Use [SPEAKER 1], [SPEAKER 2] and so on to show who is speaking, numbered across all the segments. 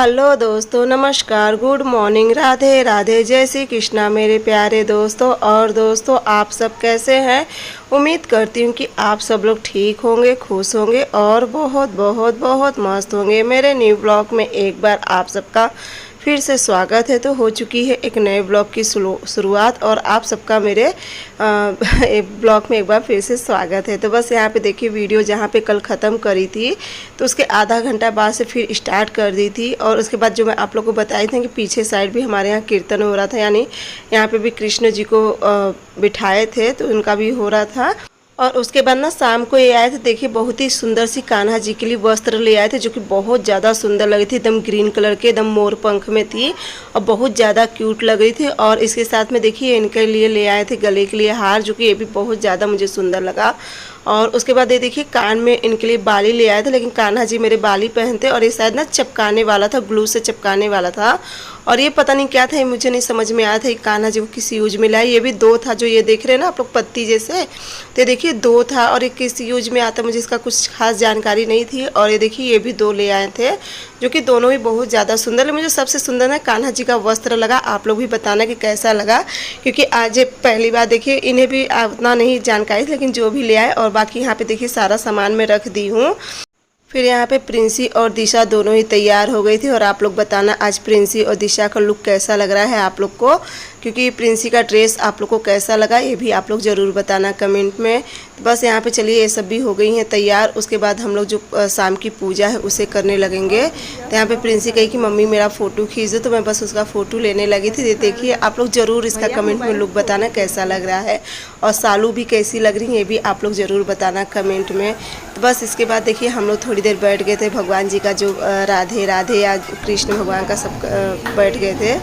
[SPEAKER 1] Hello दोस्तों, नमस्कार, good morning, Radhe Radhe, जय श्री कृष्णा मेरे प्यारे दोस्तों। और दोस्तों, आप सब कैसे हैं? उम्मीद करती हूँ कि आप सब लोग ठीक होंगे, खुश होंगे और बहुत बहुत बहुत मस्त होंगे। मेरे न्यू ब्लॉग में एक बार आप सबका फिर से स्वागत है। तो हो चुकी है एक नए ब्लॉग की शुरुआत और आप सबका मेरे ब्लॉग में एक बार फिर से स्वागत है। तो बस यहाँ पे देखिए, वीडियो जहाँ पे कल ख़त्म करी थी तो उसके आधा घंटा बाद से फिर स्टार्ट कर दी थी। और उसके बाद जो मैं आप लोग को बताई थी कि पीछे साइड भी हमारे यहाँ कीर्तन हो रहा था, यानी यहाँ पे भी कृष्ण जी को बिठाए थे तो उनका भी हो रहा था। और उसके बाद ना शाम को ये आए थे, देखिए बहुत ही सुंदर सी कान्हा जी के लिए वस्त्र ले आए थे जो कि बहुत ज़्यादा सुंदर लगी थी, एकदम ग्रीन कलर के, एकदम मोर पंख में थी और बहुत ज़्यादा क्यूट लग रही थी। और इसके साथ में देखिए इनके लिए ले आए थे गले के लिए हार, जो कि ये भी बहुत ज़्यादा मुझे सुंदर लगा। और उसके बाद ये देखिए कान में इनके लिए बाली ले आए थे, लेकिन कान्हा जी मेरे बाली पहनते और ये शायद ना चिपकाने वाला था, ग्लू से चिपकाने वाला था। और ये पता नहीं क्या था, ये मुझे नहीं समझ में आया था कान्हा जी को किस यूज में लाया। ये भी दो था, जो ये देख रहे हैं ना आप लोग पत्ती जैसे, तो देखिए दो था और ये किस यूज में आता मुझे इसका कुछ खास जानकारी नहीं थी। और ये देखिए ये भी दो ले आए थे जो कि दोनों ही बहुत ज़्यादा सुंदर है। मुझे सबसे सुंदर ना कान्हा जी का वस्त्र लगा। आप लोग भी बताना कि कैसा लगा, क्योंकि आज पहली बार देखिए इन्हें भी उतना नहीं जानकारी थी, लेकिन जो भी ले आए। और बाकी यहाँ पे देखिए सारा सामान मैं रख दी हूँ। फिर यहाँ पे प्रिंसी और दिशा दोनों ही तैयार हो गई थी। और आप लोग बताना आज प्रिंसी और दिशा का लुक कैसा लग रहा है आप लोग को, क्योंकि प्रिंसी का ड्रेस आप लोग को कैसा लगा ये भी आप लोग ज़रूर बताना कमेंट में। तो बस यहाँ पे चलिए ये सब भी हो गई हैं तैयार। उसके बाद हम लोग जो शाम की पूजा है उसे करने लगेंगे। तो यहाँ पे प्रिंसी कही कि मम्मी मेरा फ़ोटो खींच दो, तो मैं बस उसका फ़ोटो लेने लगी थी। देखिए आप लोग ज़रूर इसका कमेंट में लुक बताना कैसा लग रहा है, और सालू भी कैसी लग रही है ये भी आप लोग ज़रूर बताना कमेंट में। तो बस इसके बाद देखिए हम लोग थोड़ी देर बैठ गए थे, भगवान जी का जो राधे राधे या कृष्ण भगवान का सब बैठ गए थे।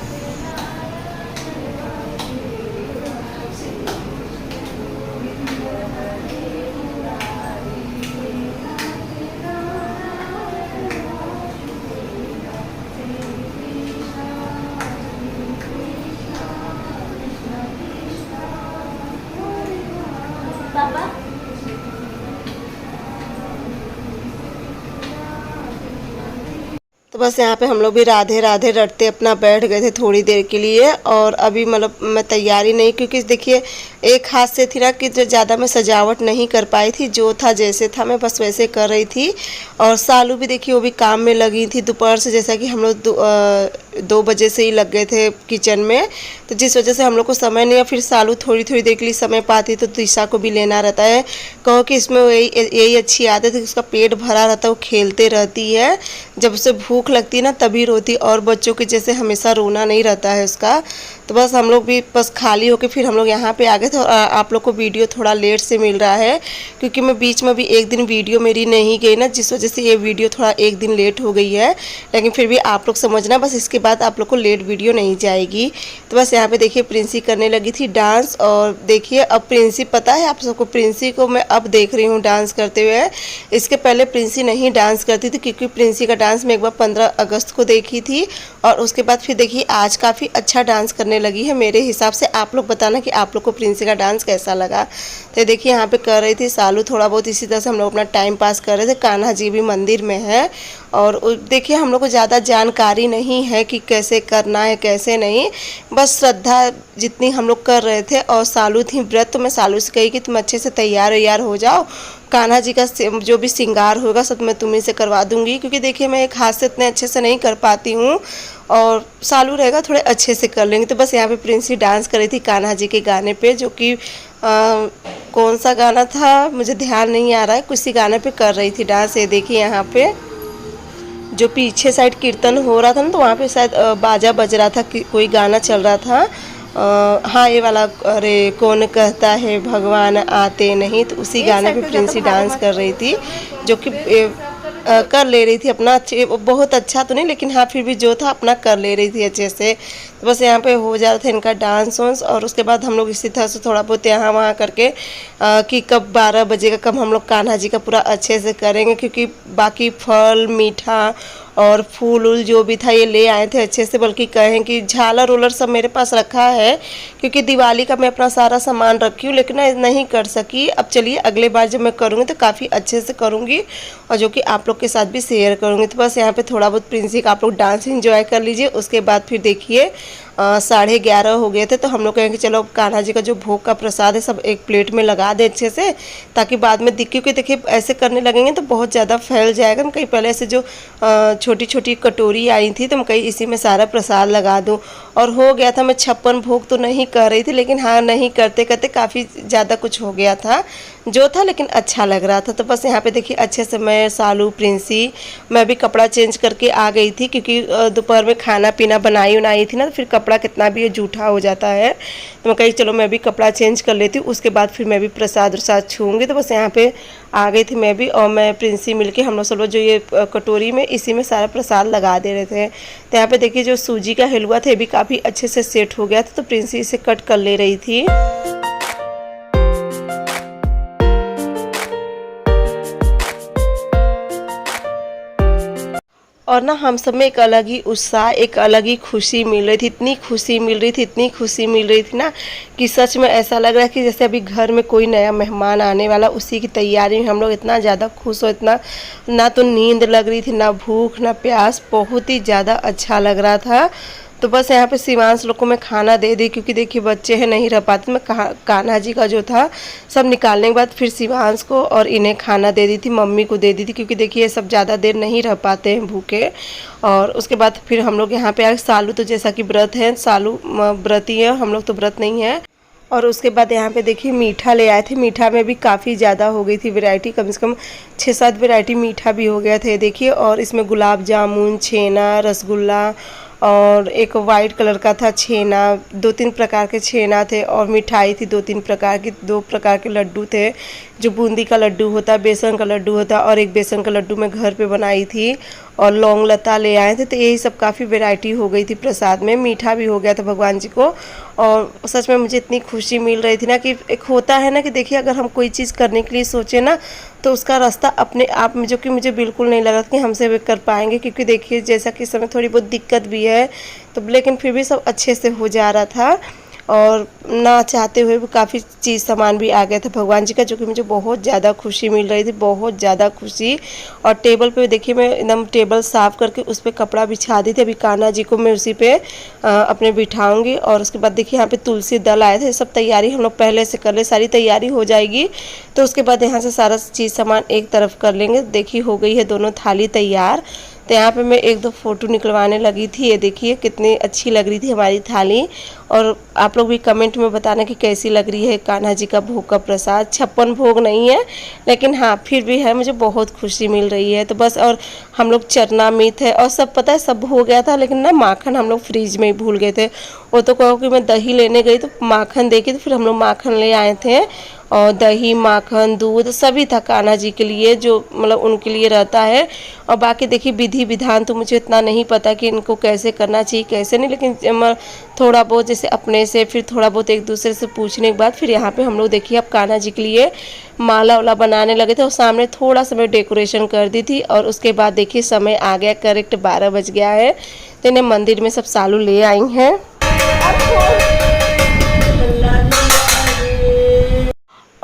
[SPEAKER 1] तो बस यहाँ पे हम लोग भी राधे राधे रटते अपना बैठ गए थे थोड़ी देर के लिए। और अभी मतलब मैं तैयारी नहीं, क्योंकि देखिए एक हाथ से थी ना कि जो ज़्यादा मैं सजावट नहीं कर पाई थी, जो था जैसे था मैं बस वैसे कर रही थी। और सालू भी देखिए वो भी काम में लगी थी दोपहर से, जैसा कि हम लोग 2 बजे से ही लग गए थे किचन में, तो जिस वजह से हम लोग को समय नहीं है। फिर सालू थोड़ी थोड़ी देर के लिए समय पाती तो दिशा को भी लेना रहता है। कहो कि इसमें यही अच्छी आदत है कि उसका पेट भरा रहता है, वो खेलते रहती है, जब उसे भूख लगती है ना तभी रोती, और बच्चों के जैसे हमेशा रोना नहीं रहता है उसका। तो बस हम लोग भी बस खाली होके फिर हम लोग यहाँ पे आ गए थे। और आप लोग को वीडियो थोड़ा लेट से मिल रहा है, क्योंकि मैं बीच में भी एक दिन वीडियो मेरी नहीं गई ना, जिस वजह से ये वीडियो थोड़ा एक दिन लेट हो गई है। लेकिन फिर भी आप लोग समझना, बस इसके बाद आप लोग को लेट वीडियो नहीं जाएगी। तो बस यहाँ पे देखिए प्रिंसी करने लगी थी डांस। और देखिए अब प्रिंसी, पता है आप सबको, प्रिंसी को मैं अब देख रही हूँ डांस करते हुए। इसके पहले प्रिंसी नहीं डांस करती थी, क्योंकि प्रिंसी का डांस मैं एक बार 15 अगस्त को देखी थी। और उसके बाद फिर देखिए आज काफ़ी अच्छा डांस करने लगी है मेरे हिसाब से। आप लोग बताना कि आप लोग को प्रिंसी का डांस कैसा लगा। तो देखिए यहाँ पे कर रही थी सालू थोड़ा बहुत, इसी तरह से हम लोग अपना टाइम पास कर रहे थे। कान्हा जी भी मंदिर में है। और देखिए हम लोग को ज़्यादा जानकारी नहीं है कि कैसे करना है कैसे नहीं, बस श्रद्धा जितनी हम लोग कर रहे थे। और सालू थी व्रत, तो मैं सालू से कही कि तुम अच्छे से तैयार हो जाओ, कान्हा जी का जो भी श्रृंगार होगा सब मैं तुम्हीं से करवा दूंगी, क्योंकि देखिए मैं एक हाथ से इतने अच्छे से नहीं कर पाती हूँ, और सालू रहेगा थोड़े अच्छे से कर लेंगे। तो बस यहाँ पे प्रिंसी डांस कर रही थी कान्हा जी के गाने पे, जो कि कौन सा गाना था मुझे ध्यान नहीं आ रहा है, कुछ गाने पे कर रही थी डांस। ये देखिए यहाँ पे जो पीछे साइड कीर्तन हो रहा था ना, तो वहाँ पे शायद बाजा बज रहा था, कोई गाना चल रहा था। हाँ ये वाला, अरे कौन कहता है भगवान आते नहीं, तो उसी गाने पे प्रिंसी डांस कर रही थी, जो कि कर ले रही थी अपना अच्छे, बहुत अच्छा तो नहीं, लेकिन हाँ फिर भी जो था अपना कर ले रही थी अच्छे से। तो बस यहाँ पे हो जा रहा था इनका डांस वांस। और उसके बाद हम लोग इसी तरह से थोड़ा बहुत यहाँ वहाँ करके कि कब 12 बजेगा, कब हम लोग कान्हा जी का पूरा अच्छे से करेंगे, क्योंकि बाकी फल मीठा और फूल उल जो भी था ये ले आए थे अच्छे से, बल्कि कहें कि झालर उलर सब मेरे पास रखा है, क्योंकि दिवाली का मैं अपना सारा सामान रखी हूँ, लेकिन नहीं कर सकी। अब चलिए अगले बार जब मैं करूँगी तो काफ़ी अच्छे से करूँगी, और जो कि आप लोग के साथ भी शेयर करूँगी। तो बस यहाँ पे थोड़ा बहुत प्रिंसी का आप लोग डांस एंजॉय कर लीजिए। उसके बाद फिर देखिए 11:30 हो गए थे, तो हम लोग कहें कि चलो कान्हा जी का जो भोग का प्रसाद है सब एक प्लेट में लगा दे अच्छे से, ताकि बाद में दिख, क्योंकि देखिए ऐसे करने लगेंगे तो बहुत ज़्यादा फैल जाएगा। हम कहीं पहले ऐसे जो छोटी छोटी कटोरी आई थी तो मैं कहीं इसी में सारा प्रसाद लगा दूँ, और हो गया था। मैं 56 भोग तो नहीं कर रही थी, लेकिन हाँ नहीं करते करते काफ़ी ज़्यादा कुछ हो गया था जो था, लेकिन अच्छा लग रहा था। तो बस यहाँ पे देखिए अच्छे से मैं, सालू, प्रिंसी, मैं भी कपड़ा चेंज करके आ गई थी, क्योंकि दोपहर में खाना पीना बनाई थी ना, तो फिर कपड़ा कितना भी जूठा हो जाता है। तो मैं कही चलो मैं भी कपड़ा चेंज कर लेती हूँ, उसके बाद फिर मैं भी प्रसाद उरसाद छूँगी। तो बस यहाँ पे आ गई थी मैं भी, और मैं प्रिंसी मिलके हम लोग सब जो ये कटोरी में इसी में सारा प्रसाद लगा दे रहे थे। तो यहाँ पे देखिए जो सूजी का हलवा था ये भी काफ़ी अच्छे से सेट हो गया था, तो प्रिंसी इसे कट कर ले रही थी। और ना हम सब में एक अलग ही उत्साह, एक अलग ही खुशी मिल रही थी, इतनी खुशी मिल रही थी, इतनी खुशी मिल रही थी ना कि सच में ऐसा लग रहा है कि जैसे अभी घर में कोई नया मेहमान आने वाला, उसी की तैयारी में हम लोग इतना ज़्यादा खुश हो, इतना ना तो नींद लग रही थी, ना भूख ना प्यास, बहुत ही ज़्यादा अच्छा लग रहा था। तो बस यहाँ पे शिवांश लोग को मैं खाना दे दी, क्योंकि देखिए बच्चे हैं नहीं रह पाते। मैं कान्हा जी का जो था सब निकालने के बाद फिर शिवांश को और इन्हें खाना दे दी थी, मम्मी को दे दी थी, क्योंकि देखिए ये सब ज़्यादा देर नहीं रह पाते हैं भूखे। और उसके बाद फिर हम लोग यहाँ पे आए। सालू तो जैसा कि व्रत है, सालू व्रती है, हम लोग तो व्रत नहीं है। और उसके बाद यहाँ पे देखिए मीठा ले आए थे। मीठा में भी काफ़ी ज़्यादा हो गई थी वैरायटी, कम से कम 6-7 वैरायटी मीठा भी हो गया था ये देखिए। और इसमें गुलाब जामुन, छेना, रसगुल्ला, और एक वाइट कलर का था छेना, 2-3 प्रकार के छेना थे, और मिठाई थी 2-3 प्रकार की, 2 प्रकार के लड्डू थे, जो बूंदी का लड्डू होता है, बेसन का लड्डू होता है, और एक बेसन का लड्डू मैं घर पे बनाई थी, और लौंग लता ले आए थे। तो यही सब काफ़ी वैरायटी हो गई थी प्रसाद में। मीठा भी हो गया था भगवान जी को, और सच में मुझे इतनी खुशी मिल रही थी ना कि एक होता है ना कि देखिए अगर हम कोई चीज़ करने के लिए सोचे ना तो उसका रास्ता अपने आप में, जो कि मुझे बिल्कुल नहीं लगा कि हमसे वे कर पाएंगे, क्योंकि देखिए जैसा कि इस समय थोड़ी बहुत दिक्कत भी है, तो लेकिन फिर भी सब अच्छे से हो जा रहा था, और ना चाहते हुए भी काफ़ी चीज़ सामान भी आ गया था भगवान जी का, जो कि मुझे बहुत ज़्यादा खुशी मिल रही थी, बहुत ज़्यादा खुशी। और टेबल पे देखिए मैं एकदम टेबल साफ़ करके उस पर कपड़ा बिछा दी थी। अभी कान्हा जी को मैं उसी पे अपने बिठाऊंगी। और उसके बाद देखिए यहाँ पे तुलसी दल आए थे, सब तैयारी हम लोग पहले से कर ले, सारी तैयारी हो जाएगी तो उसके बाद यहाँ से सारा चीज़ सामान एक तरफ कर लेंगे। देखिए हो गई है दोनों थाली तैयार। तो यहाँ पे मैं 1-2 फ़ोटो निकलवाने लगी थी। ये देखिए कितनी अच्छी लग रही थी हमारी थाली। और आप लोग भी कमेंट में बताना कि कैसी लग रही है कान्हा जी का भोग का प्रसाद। 56 भोग नहीं है, लेकिन हाँ फिर भी है, मुझे बहुत खुशी मिल रही है। तो बस, और हम लोग चरनामृत है और सब, पता है सब हो गया था, लेकिन ना माखन हम लोग फ्रिज में ही भूल गए थे। वो तो कहो कि मैं दही लेने गई तो माखन देखी, तो फिर हम लोग माखन ले आए थे, और दही, माखन, दूध सभी था कान्हा जी के लिए, जो मतलब उनके लिए रहता है। और बाकी देखिए विधि विधान तो मुझे इतना नहीं पता कि इनको कैसे करना चाहिए कैसे नहीं, लेकिन थोड़ा बहुत जैसे अपने से, फिर थोड़ा बहुत एक दूसरे से पूछने के बाद फिर यहाँ पे हम लोग देखिए अब कान्हा जी के लिए माला वाला बनाने लगे थे, और सामने थोड़ा सा मैं डेकोरेशन कर दी थी। और उसके बाद देखिए समय आ गया, करेक्ट 12 बज गया है। तो इन्हें मंदिर में सब सालू ले आई हैं।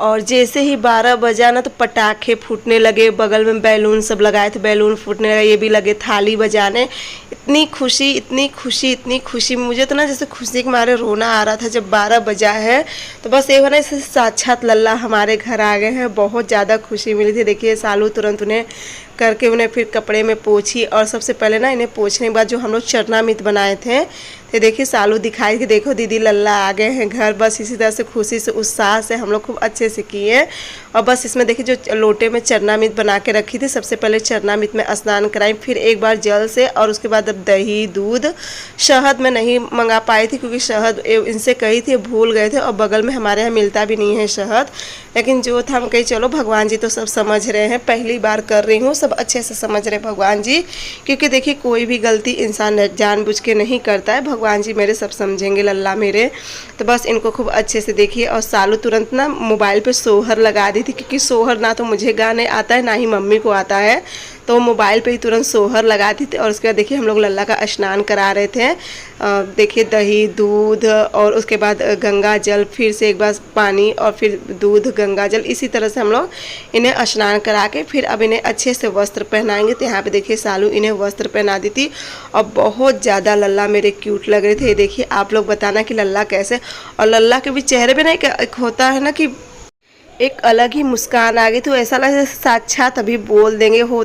[SPEAKER 1] और जैसे ही 12 बजा ना तो पटाखे फूटने लगे, बगल में बैलून सब लगाए थे, बैलून फूटने लगे, ये भी लगे थाली बजाने। इतनी खुशी, इतनी खुशी, इतनी खुशी, मुझे तो ना जैसे खुशी के मारे रोना आ रहा था जब 12 बजा है। तो बस ये ना इससे साक्षात लल्ला हमारे घर आ गए हैं, बहुत ज़्यादा खुशी मिली थी। देखिए सालू तुरंत उन्हें करके उन्हें फिर कपड़े में पोंछी, और सबसे पहले ना इन्हें पोंछने के बाद जो हम लोग चरनामृत बनाए थे, तो देखिए सालू दिखाई कि देखो दीदी लल्ला आ गए हैं घर। बस इसी तरह से खुशी से उत्साह से हम लोग खूब अच्छे से किए। और बस इसमें देखिए जो लोटे में चरनामृत बना के रखी थी, सबसे पहले चरनामृत में स्नान कराई, फिर एक बार जल से, और उसके बाद अब दही, दूध, शहद में नहीं मंगा पाई थी क्योंकि शहद इनसे कही थी, भूल गए थे, और बगल में हमारे यहाँ मिलता भी नहीं है शहद। लेकिन जो था हम कही चलो भगवान जी तो सब समझ रहे हैं, पहली बार कर रही हूँ, सब अच्छे से समझ रहे भगवान जी, क्योंकि देखिए कोई भी गलती इंसान जानबूझ के नहीं करता है, भगवान जी मेरे सब समझेंगे लल्ला मेरे। तो बस इनको खूब अच्छे से देखिए। और सालू तुरंत ना मोबाइल पे सोहर लगा दी थी, क्योंकि सोहर ना तो मुझे गाने आता है ना ही मम्मी को आता है, तो मोबाइल पे ही तुरंत सोहर लगा दी थी। और उसके बाद देखिए हम लोग लल्ला का स्नान करा रहे थे। देखिए दही दूध और उसके बाद गंगा जल, फिर से एक बार पानी और फिर दूध गंगा जल, इसी तरह से हम लोग इन्हें स्नान करा के फिर अब इन्हें अच्छे से वस्त्र पहनाएंगे। तो यहाँ पे देखिए सालू इन्हें वस्त्र पहना दी थी और बहुत ज़्यादा लल्ला मेरे क्यूट लग रहे थे। ये देखिए आप लोग बताना कि लल्ला कैसे, और लल्ला के भी चेहरे पे ना एक होता है ना कि एक अलग ही मुस्कान आ गई, तो ऐसा लगा जैसे साक्षात अभी बोल देंगे हो।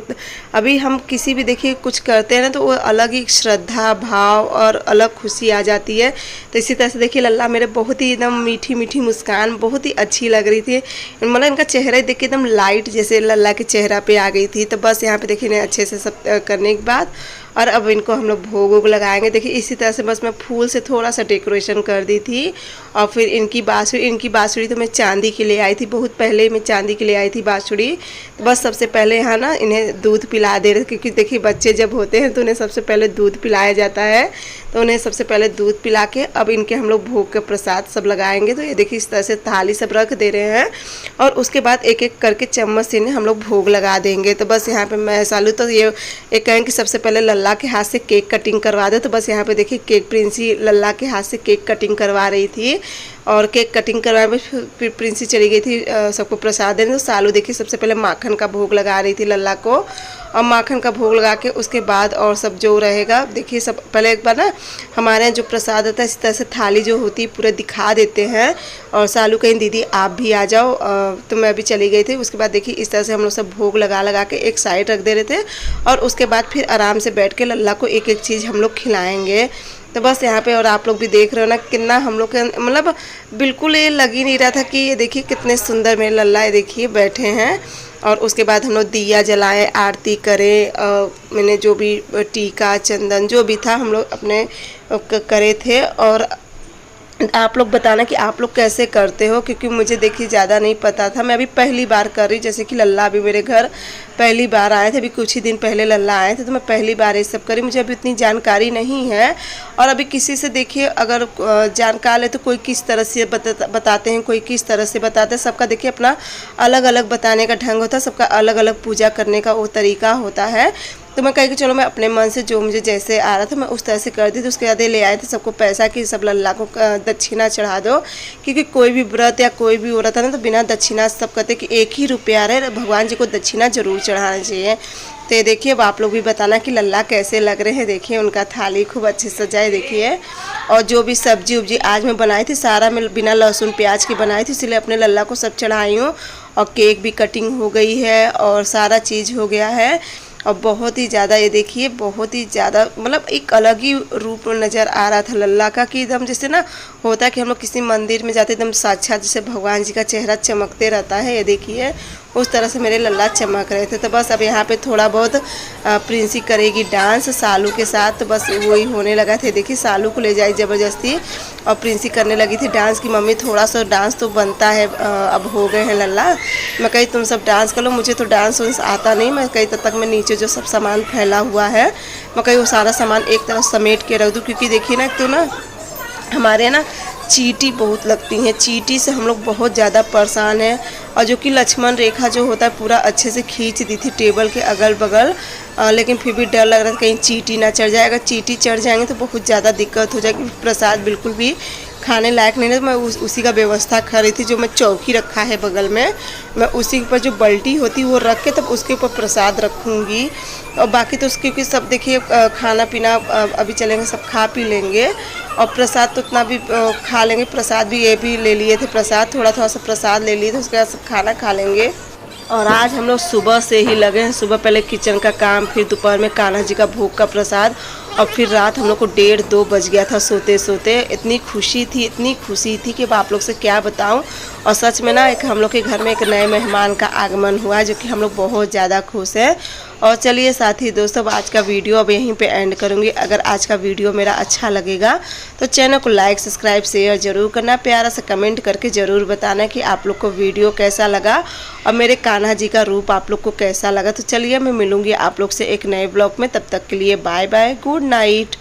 [SPEAKER 1] अभी हम किसी भी देखिए कुछ करते हैं ना तो वो अलग ही श्रद्धा भाव और अलग खुशी आ जाती है। तो इसी तरह से देखिए लल्ला मेरे बहुत ही एकदम मीठी मीठी मुस्कान बहुत ही अच्छी लग रही थी। मतलब इनका चेहरा देखिए एकदम लाइट जैसे लल्ला के चेहरा पे आ गई थी। तो बस यहाँ पे देखिए इन्हें अच्छे से सब करने के बाद और अब इनको हम लोग भोग वोग लगाएंगे। देखिए इसी तरह से बस मैं फूल से थोड़ा सा डेकोरेशन कर दी थी। और फिर इनकी बाँसुरी तो मैं चांदी की ले आई थी, बहुत पहले मैं चांदी की ले आई थी बाँसुरी। तो बस सबसे पहले यहाँ ना इन्हें दूध पिला दे रहे, क्योंकि देखिए बच्चे जब होते हैं तो उन्हें सबसे पहले दूध पिलाया जाता है। तो उन्हें सबसे पहले दूध पिला के अब इनके हम लोग भोग के प्रसाद सब लगाएंगे। तो ये देखिए इस तरह से थाली सब रख दे रहे हैं और उसके बाद एक एक करके चम्मच से इन्हें हम लोग भोग लगा देंगे। तो बस यहाँ पे मैं सालू तो ये एक कहें कि सबसे पहले लल्ला के हाथ से केक कटिंग करवा दे। तो बस यहाँ पे देखिए केक प्रिंसी लल्ला के हाथ से केक कटिंग करवा रही थी और केक कटिंग करवाने में फिर प्रिंसी चली गई थी सबको प्रसाद देने। तो सालू देखिए सबसे पहले माखन का भोग लगा रही थी लल्ला को, और माखन का भोग लगा के उसके बाद और सब जो रहेगा देखिए सब पहले एक बार ना हमारे यहाँ जो प्रसाद होता है इस तरह से थाली जो होती है पूरा दिखा देते हैं। और सालू कहीं दीदी आप भी आ जाओ, तो मैं भी चली गई थी। उसके बाद देखिए इस तरह से हम लोग सब भोग लगा के एक साइड रख दे रहे थे और उसके बाद फिर आराम से बैठ के लल्ला को एक एक चीज़ हम लोग खिलाएँगे। तो बस यहाँ पे और आप लोग भी देख रहे हो ना कितना हम लोग के मतलब बिल्कुल ये लग ही नहीं रहा था कि ये देखिए कितने सुंदर मेरे लल्ला ये देखिए बैठे हैं। और उसके बाद हम लोग दिया जलाएं, आरती करें, मैंने जो भी टीका चंदन जो भी था हम लोग अपने करे थे। और आप लोग बताना कि आप लोग कैसे करते हो, क्योंकि मुझे देखिए ज़्यादा नहीं पता था। मैं अभी पहली बार कर रही, जैसे कि लल्ला अभी मेरे घर पहली बार आए थे, अभी कुछ ही दिन पहले लल्ला आए थे, तो मैं पहली बार ये सब करी। मुझे अभी इतनी जानकारी नहीं है। और अभी किसी से देखिए अगर जानकार है तो कोई किस तरह से बताते हैं, कोई किस तरह से बताते हैं। सबका देखिए अपना अलग अलग बताने का ढंग होता है, सबका अलग अलग पूजा करने का वो तरीका होता है। तो मैं कही कि चलो मैं अपने मन से जो मुझे जैसे आ रहा था मैं उस तरह से कर दी। तो उसके बाद ले आए थे सबको पैसा कि सब लल्ला को दक्षिणा चढ़ा दो, क्योंकि कोई भी व्रत या कोई भी व्रत है ना तो बिना दक्षिणा सब कहते कि 1 ही रुपया रहे, भगवान जी को दक्षिणा जरूर चढ़ाना चाहिए। तो ये देखिए अब आप लोग भी बताना कि लल्ला कैसे लग रहे हैं। देखिए उनका थाली खूब अच्छे से सजाए देखिए। और जो भी सब्जी उब्जी आज मैं बनाई थी सारा मैं बिना लहसुन प्याज की बनाई थी, इसलिए अपने लल्ला को सब चढ़ाई हूँ। और केक भी कटिंग हो गई है और सारा चीज़ हो गया है। और बहुत ही ज़्यादा ये देखिए बहुत ही ज़्यादा मतलब एक अलग ही रूप नज़र आ रहा था लल्ला का, कि एकदम जैसे ना होता है कि हम लोग किसी मंदिर में जाते एकदम साक्षात जैसे भगवान जी का चेहरा चमकते रहता है। ये देखिए उस तरह से मेरे लल्ला चमक रहे थे। तो बस अब यहाँ पे थोड़ा बहुत प्रिंसी करेगी डांस सालू के साथ, तो बस वही होने लगा था। देखिए सालू को ले जाए ज़बरदस्ती और प्रिंसी करने लगी थी डांस की मम्मी थोड़ा सा डांस तो बनता है, अब हो गए हैं लल्ला। मैं कही तुम सब डांस कर लो, मुझे तो डांस वांस आता नहीं। मैं कही तब तक मैं नीचे जो सब सामान फैला हुआ है मैं कही वो सारा सामान एक तरफ समेट के रख दूँ, क्योंकि देखिए ना तो ना हमारे ना चींटी बहुत लगती हैं, चींटी से हम लोग बहुत ज़्यादा परेशान हैं। और जो कि लक्ष्मण रेखा जो होता है पूरा अच्छे से खींच दी थी टेबल के अगल बगल, लेकिन फिर भी डर लग रहा था कहीं चींटी ना चढ़ जाए। अगर चींटी चढ़ जाएंगे तो बहुत ज़्यादा दिक्कत हो जाएगी, प्रसाद बिल्कुल भी खाने लायक नहीं है। तो मैं उसी का व्यवस्था कर रही थी, जो मैं चौकी रखा है बगल में मैं उसी के ऊपर जो बल्टी होती है वो रख के तब उसके ऊपर प्रसाद रखूँगी। और बाकी तो क्योंकि सब देखिए खाना पीना अभी चलेंगे सब खा पी लेंगे और प्रसाद तो उतना भी खा लेंगे। प्रसाद भी ये भी ले लिए थे, प्रसाद थोड़ा थोड़ा सा प्रसाद ले लिए थे, उसके बाद सब खाना खा लेंगे। और आज हम लोग सुबह से ही लगे हैं, सुबह पहले किचन का काम, फिर दोपहर में कान्हा जी का भोग का प्रसाद, और फिर रात हम लोग को 1:30-2 बज गया था सोते सोते। इतनी खुशी थी कि आप लोग से क्या बताऊं। और सच में ना एक हम लोग के घर में एक नए मेहमान का आगमन हुआ, जो कि हम लोग बहुत ज़्यादा खुश हैं। और चलिए साथी दोस्तों आज का वीडियो अब यहीं पे एंड करूँगी। अगर आज का वीडियो मेरा अच्छा लगेगा तो चैनल को लाइक सब्सक्राइब शेयर ज़रूर करना, प्यारा सा कमेंट करके ज़रूर बताना कि आप लोग को वीडियो कैसा लगा और मेरे कान्हा जी का रूप आप लोग को कैसा लगा। तो चलिए मैं मिलूँगी आप लोग से एक नए ब्लॉग में, तब तक के लिए बाय बाय, गुड नाइट।